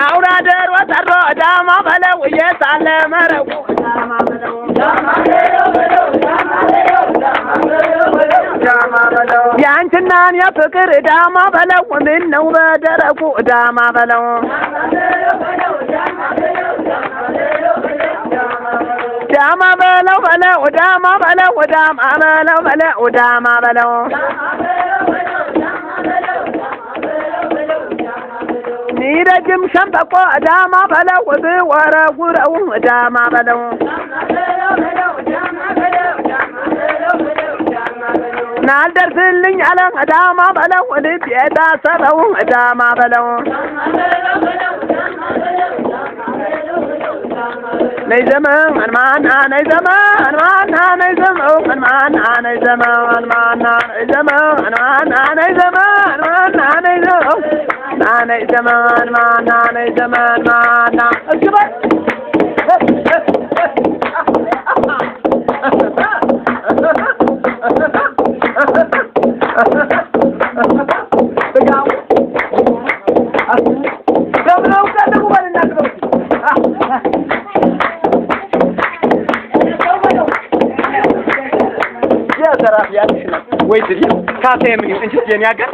አውራደር ወጠሮ ዳማ በለው እየሳለ መረቁ ዳማ በለው ያንቺናን የፍቅር ዳማ በለው ምን ነው በደረቁ ዳማ በለው ዳማ በለው በለው ዳማ በለው ዳማ በለው በለው ዳማ በለው ይረጅም ሸምበቆ ዳማ በለው ወረጉረው ዳማ በለው ናልደርስልኝ አለ ዳማ በለው ልብ የታሰበው ዳማ በለው ነይ ዘመን ማና ነይ ዘመን ማና ነይ ዘመን ማና ነይ ዘመን ማና ነይ ዘመን ማና ነይ ዘመን ማና ነይ ዘመን ነይ ዘመን ማና ነይ ዘመን ማና እስኪ ወይ ድል ካፌ ምን እንጂ የኔ አገር